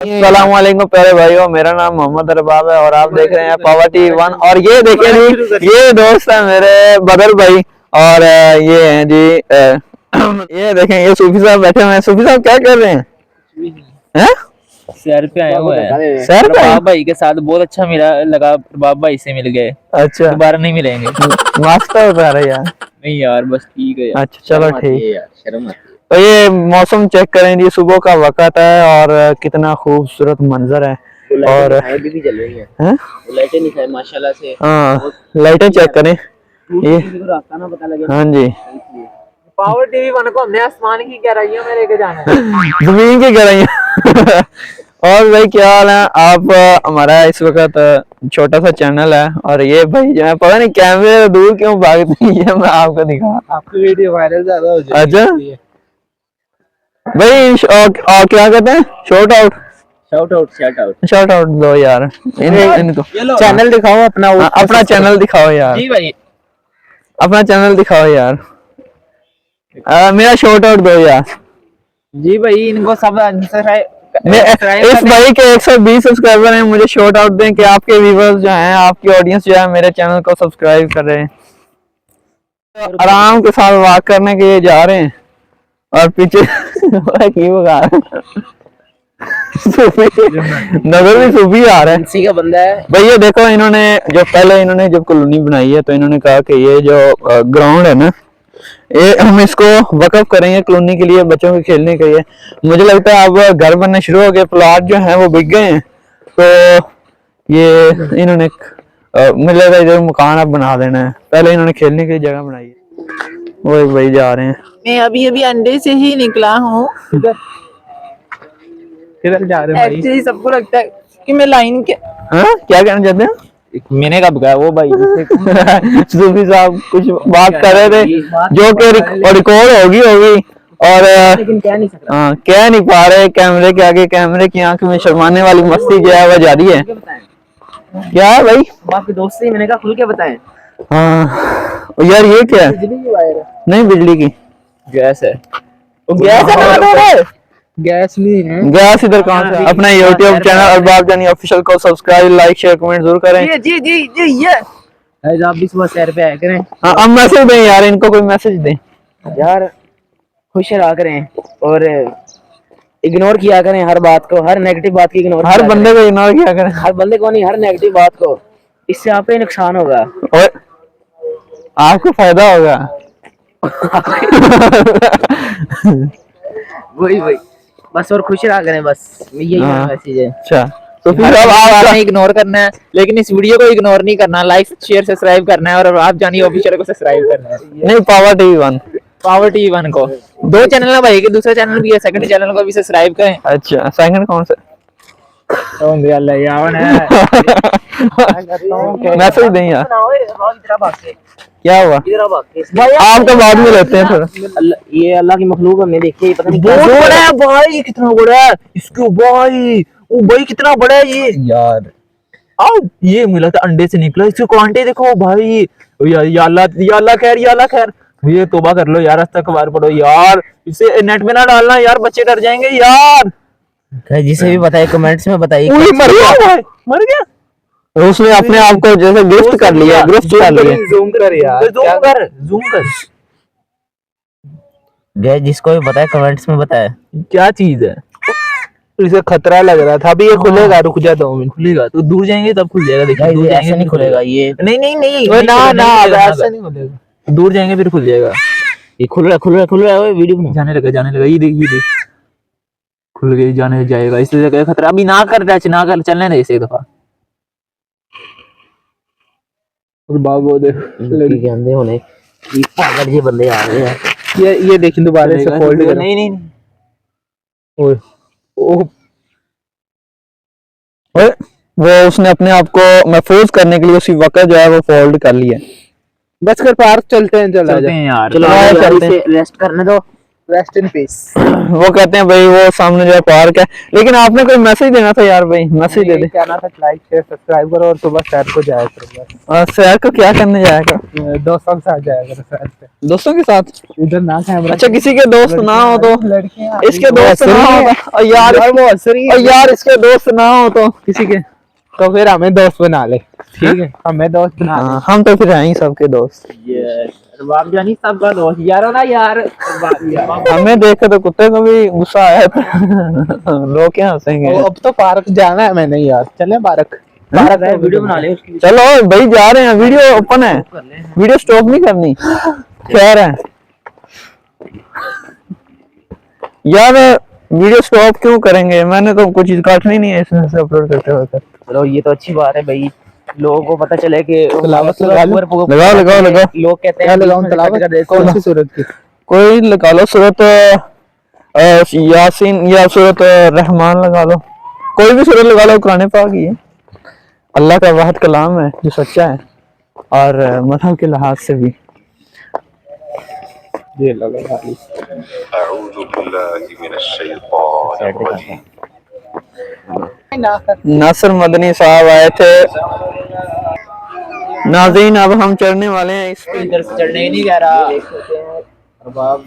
अस्सलाम वालेकुम प्यारे भाइयों, मेरा नाम मोहम्मद अरबाब है और आप देख रहे हैं पावर टीवी वन। और ये देखें जी, ये दोस्त है मेरे बदर भाई और ये हैं जी ये देखें, ये सूफी साहब बैठे हुए हैं। सूफी साहब क्या कर रहे हैं? हैं? सैर पे आया हुआ है। सैर पे? प्रभाव भाई के साथ बहुत अच्छा मिला लगा, प्रभाव भाई से मिल गए। अच्छा, दोबारा नहीं मिलेंगे। मास्क तो उतार रहे यार। नहीं यार, बस ठीक है यार। अच्छा चलो ठीक। शर्म आती है। तो ये मौसम चेक करें जी, सुबह का वक्त है और कितना खूबसूरत मंजर है। और भी जल रही है, लाइटें दिखाई माशाल्लाह से। हाँ, लाइटें चेक करें ये। रास्ता ना पता लगे। हाँ जी, पावर टीवी वन को हमने आसमान की गहराइयों में लेके जाना है। जमीन की गहराइयां। और भाई क्या हाल है आप? हमारा इस वक्त छोटा सा चैनल है और ये भाई जो है पता नहीं कैमरे दूर क्यों भागते हैं, ये मैं आपको दिखा। आपकी वीडियो वायरल ज्यादा हो जाएगी। अच्छा भाई, और क्या कहते हैं, शॉर्ट आउट, शाउट आउट दो यार इनको। चैनल दिखाओ अपना। अपना चैनल दिखाओ यार। जी भाई, अपना चैनल दिखाओ यार। मेरा शॉर्ट आउट दो यार। जी भाई, इनको सब इस भाई के 120 सब्सक्राइबर हैं, मुझे शॉर्ट आउट दें कि आपके व्यूअर्स जो हैं, आपकी ऑडियंस जो है मेरे चैनल को सब्सक्राइब कर रहे हैं। तो आराम के साथ वॉक करने के लिए जा रहे हैं और पीछे नजर भी सूफी आ रहा है। इसी का बंदा है भाई। ये देखो, इन्होंने जो पहले इन्होंने जब कॉलोनी बनाई है तो इन्होंने कहा कि ये जो ग्राउंड है ना, ये हम इसको वक्फ करेंगे कॉलोनी के लिए, बच्चों के खेलने के लिए। मुझे लगता है अब घर बनने शुरू हो गए, प्लॉट जो है वो बिक गए हैं, तो ये इन्होंने मुझे लगता है इधर मकान अब बना देना है। पहले इन्होंने खेलने की जगह बनाई है। वो भाई जा रहे हैं। मैं अभी अंडे से ही निकला हूँ। किधर जा रहे हैं भाई? एक्चुअली सबको लगता है कि मैं लाइन के क्या कहना चाहते हैं? मैंने कब कहा वो भाई? सूफी साहब कुछ बात कर रहे थे जो कि रिकॉर्ड होगी और लेकिन कह नहीं सकता। हाँ, कह नहीं पा रहे कैमरे के आगे। कैमरे की आंख में शर्माने वाली मस्ती जो है वो जारी है। क्या है भाई? आपके दोस्त से मैंने कहा खुल के बताएं। हाँ यार, ये क्या है? बिजली की वायर है। नहीं, बिजली की गैस है। गैस है? गैस नहीं है। गैस इधर कहाँ से? अपना यूट्यूब चैनल अरबाब जानी ऑफिशियल को सब्सक्राइब, लाइक, शेयर, कमेंट जरूर करें। जी जी जी ये आप भी सुबह सैर पे आया करें। हाँ, अब मैसेज दें यार, इनको कोई मैसेज दें यार। खुश रहा करें और इग्नोर किया करें हर बात को, हर नेगेटिव बात की इग्नोर। हर बंदे को इग्नोर किया करें। हर बंदे को नहीं, हर नेगेटिव बात को। इससे आपको नुकसान होगा और आपको फायदा होगा। वही बस। और खुश रहा करें, बस यही मैसेज है। अच्छा तो फिर अब आप इग्नोर करना है, लेकिन इस वीडियो को इग्नोर नहीं करना। लाइक, शेयर, सब्सक्राइब करना है और आप जानिए ऑफिशियल को सब्सक्राइब करना है। नहीं, पावर टीवी वन को 2 चैनल है भाई, के दूसरा चैनल भी है, सेकंड चैनल को भी सब्सक्राइब करें। अच्छा, सेकंड कौन सा? मैसेज दें यार। क्या हुआ भाई? आप तो बाद में लेते हैं थोड़ा। ये अल्लाह की मखलूक हमने देखी, पता नहीं बहुत बड़ा है भाई। ये कितना बड़ा है इसको भाई। ओ भाई कितना बड़ा है ये यार। आओ, ये मिला था अंडे से निकला। इसके कांटे देखो भाई। या अल्लाह खैर। ये तौबा कर लो यार, अस्तगफार पढ़ो यार। इसे नेट में ना डालना यार, बच्चे डर जाएंगे यार। जिसे भी बताइए कमेंट्स में बताइए। मर गया उसने अपने आप को जैसे गिफ्ट कर लिया। ज़ूम कर यार, ज़ूम कर। गए जिसको भी बताए कमेंट्स में बताए क्या चीज है। इसे खतरा लग रहा था। अभी ये खुलेगा, रुक जा 2 मिनट। खुलेगा तो दूर जाएंगे तब खुल जाएगा। देखिए दूर जाएंगे नहीं खुलेगा ये। नहीं ना ऐसा नहीं खुलेगा। दूर जाएंगे फिर खुल जाएगा। ये खुल रहा है। वीडियो में जाने लगा। ये देख खुल गई, जाने जाएगा। इसलिए जगह खतरा। अभी ना कर चलने दे इसे एक दफा। और बाबू देख लड़की के अंधे होने ये पागल ये बंदे आ रहे हैं। ये देखिए दोबारा से फोल्ड कर। नहीं ओए वो उसने अपने आप को महफूज करने के लिए उसी वक्त जो है वो फोल्ड कर लिया। बस कर पार्क चलते हैं। चलते हैं यार, चलो चलते हैं। रेस्ट करने दो रेस्ट इन पीस। वो कहते हैं भाई वो सामने जो है पार्क है, लेकिन आपने कोई मैसेज देना था यार भाई, मैसेज दे दे। कहना था लाइक शेयर सब्सक्राइब करो और सुबह सैर को जाया करो बस। और सैर को क्या करने जाएगा? दोस्तों के साथ जाया करो सैर पे। दोस्तों के साथ? इधर ना कैमरा। अच्छा किसी के दोस्त ना हो तो? लड़कियां इसके दोस्त ना हो तो? और यार वो हंस रही है। और यार इसके दोस्त ना हो तो किसी के? तो फिर हमें दोस्त बना ले, ठीक है? हमें दोस्त बना ले। हम तो फिर हैं ही सबके दोस्त। बाप जानी सबका दोस्त यारो ना यार। हमें देख के तो कुत्ते को भी गुस्सा आया था। लोग क्या हंसेंगे। अब तो पार्क जाना है मैंने यार, चले पार्क। पार्क है, वीडियो बना ले उसकी। चलो भाई जा रहे हैं, वीडियो ओपन है, वीडियो स्टॉप नहीं करनी। खैर है यार, वीडियो स्टॉप क्यों करेंगे? मैंने तो कुछ चीज काटनी नहीं है इसमें से अपलोड करते वक्त। चलो ये तो अच्छी बात है भाई, लोगों को पता चले कि तलावत लगाओ लगाओ लगाओ। लोग कहते हैं लगाओ तलावत कौन सी सूरत की? कोई लगा लो सूरत यासीन या सूरत रहमान लगा लो, कोई भी सूरत लगा लो, कुरान पाक ही है। अल्लाह का वाहिद कलाम है जो सच्चा है और मजहब के लिहाज से भी। ये लगा ली। अऊज़ु बिल्लाहि मिनश्शैतानिर रजीम। नासिर मदनी साहब आए थे। नाज़रीन अब हम चढ़ने वाले हैं इस पे। इधर से चढ़ने ही नहीं कह रहा। अरबाब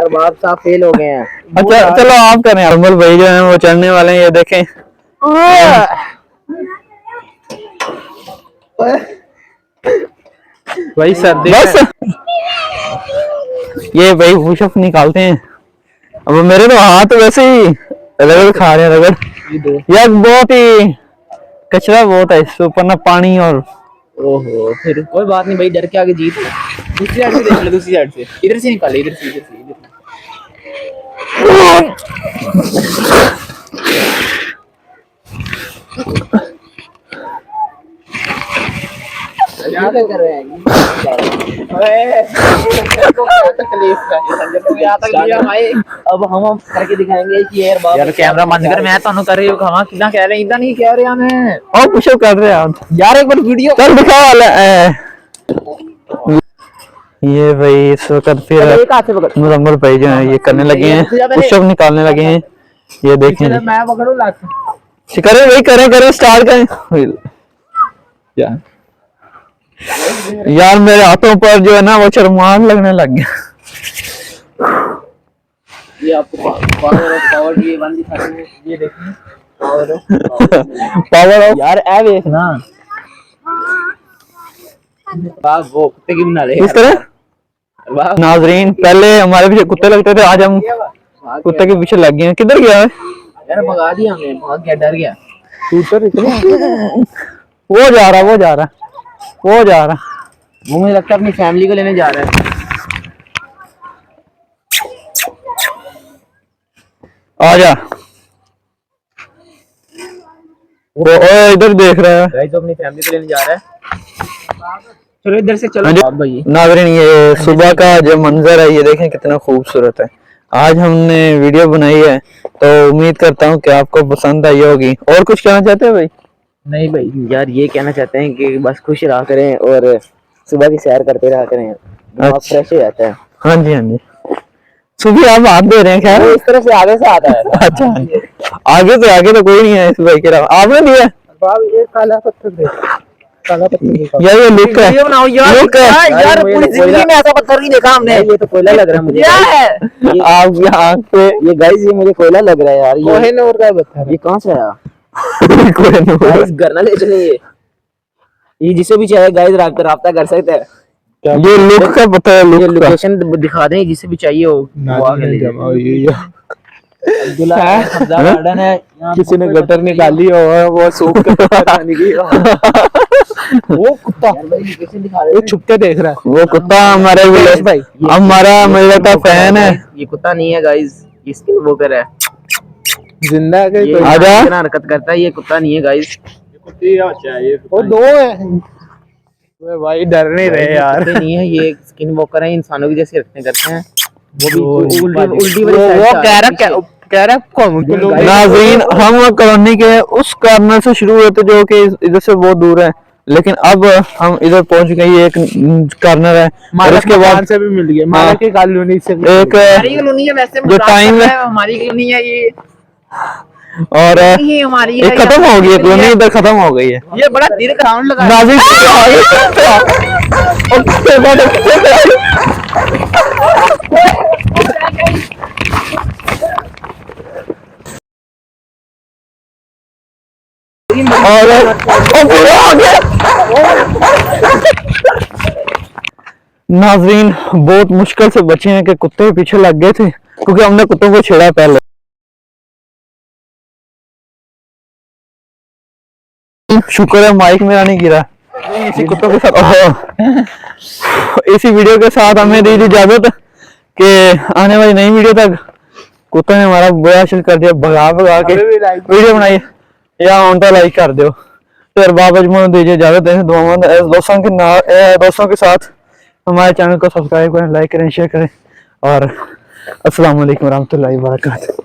अरबाब साहब फेल हो गए हैं। अच्छा चलो आप करें। अरमल भाई जो हैं वो चढ़ने वाले हैं, ये देखें। भाई सर्दी बस ये भाई पुशअप निकालते हैं। अब मेरे तो हाथ वैसे ही रगड़ खा रहे हैं, रगड़। यार बहुत ही कचरा बहुत है इसके ऊपर ना, पानी और। ओहो फिर कोई बात नहीं भाई, डर के आगे जीत। दूसरी साइड से देख ले, दूसरी साइड से। इधर से निकाले, इधर से, इधर से, इधर से। क्या कर रहे हैं? अब हम करके दिखाएंगे कि यार कैमरा बंद कर, मैं ਤੁਹਾਨੂੰ कर रही हूं खावा कितना कह रहे हैं, इतना नहीं कह रहे हमें। और पुशअप कर रहे हैं आप यार एक बार वीडियो चल दिखाओ वाला। ये भाई इस वक्त फिर एक हाथ से पकड़। मुजम्मल भाई जो है ये करने लगे हैं, पुशअप निकालने लगे हैं। ये देखें जी। मैं पकड़ूं लाख। करें भाई, करें करें, स्टार्ट करें। यार मेरे हाथों पर जो है ना वो चरमान लगने लग गया। ये आपको पावर ये वन दिखा रही है, ये देखिए पावर ऑफ यार ए देख ना। वाह वो कुत्ते की बना ले इस तरह। वाह नाजरीन पहले हमारे पीछे कुत्ते लगते थे, आज हम कुत्ते के पीछे लग गए हैं। किधर गया है? यार भगा दिया हमें, भाग गया, डर गया। वो जा रहा, वो जा रहा, वो जा रहा। वो मुझे लगता है अपनी फैमिली को लेने जा रहा है। आजा। वो इधर देख रहा है। गाइस अपनी फैमिली को लेने जा रहा है। चलो इधर से चलो। हाँ भाई नाज़रीन ये सुबह का जो मंजर है ये देखें कितना खूबसूरत है। आज हमने वीडियो बनाई है तो उम्मीद करता हूँ कि आपको पसंद आई होगी। और कुछ कहना चाहते हैं भाई? नहीं भाई यार ये कहना चाहते हैं कि बस खुश रहा करें और सुबह की सैर करते रहा करें, दिमाग अच्छा। फ्रेश हो जाता है। हाँ जी हाँ जी। सुबह आप हाथ दे रहे हैं खैर। वो इस तरह से आगे से आता है। अच्छा आगे तो कोई नहीं है इस भाई के अलावा। आपने दिया? ये काला पत्थर दे, काला पत्थर यार ये लुक है। वीडियो बनाओ यार। लुक है। यार पूरी जिंदगी में ऐसा पत्थर नहीं देखा हमने। ये तो कोयला लग रहा है मुझे। क्या है आपकी आंख पे ये गाइस? ये मुझे कोयला लग रहा है यार। ये कोहिनूर का पत्थर। ये कहां से आया? गाइस घर ना ले चले। ये जिसे भी चाहे गाइस राब्ता कर सकते हैं। ये लुक का पता है, ये लुक का। लोकेशन दिखा दें, जिसे भी चाहिए हो वो आके ले जाए। अब्दुल्ला हमजा गार्डन है। किसी ने गटर निकाली और वो सूख के पानी की। वो कुत्ता लोकेशन दिखा रहे हैं। छुप के देख रहा है। वो कुत्ता हमारे भाई हमारा मुझे का फैन है। ये कुत्ता नहीं है गाइस, इसकी वो कर है जिंदा है। ये आजा। इतना हरकत करता है। ये कुत्ता नहीं है गाइस, वो दो है। भाई डर नहीं रहे यार। कुत्ते नहीं है ये, स्किन वॉकर है, इंसानों की जैसी हरकतें करते हैं। वो भी वो- उल्टी वाली side वो से आ कह रहा नाज़रीन हम कॉलोनी के उस कॉर्नर से शुरू हुए थे जो कि इधर से बहुत दूर है, लेकिन अब हम इधर पहुंच गए। ये एक कॉर्नर है और उसके बाद से भी मिल गए, माला की कॉलोनी से भी। एक हमारी कॉलोनी है वैसे, जो टाइम है हमारी कॉलोनी है ये, और ये हमारी एक खत्म हो गई है कॉलोनी, इधर खत्म हो गई है। ये बड़ा दिल ग्राउंड लगा है। नाज़रीन नाज़रीन बहुत मुश्किल से बचे हैं कि कुत्ते के पीछे लग गए थे, क्योंकि हमने कुत्तों को छेड़ा पहले। शुक्र है माइक मेरा नहीं गिरा, इसी कुत्तों के साथ इसी वीडियो के साथ हमें दी इजाजत कि आने वाली नई वीडियो तक कुत्ते ने हमारा बुरा हासिल कर दिया, भगा भगा के वीडियो बनाई या ऑन लाइक कर दो। फिर बाबा जी दीजिए इजाजत, दोस्तों के साथ हमारे चैनल को सब्सक्राइब करें, लाइक करें, शेयर करें और अस्सलाम वालेकुम रहमतुल्लाहि व बरकातहू।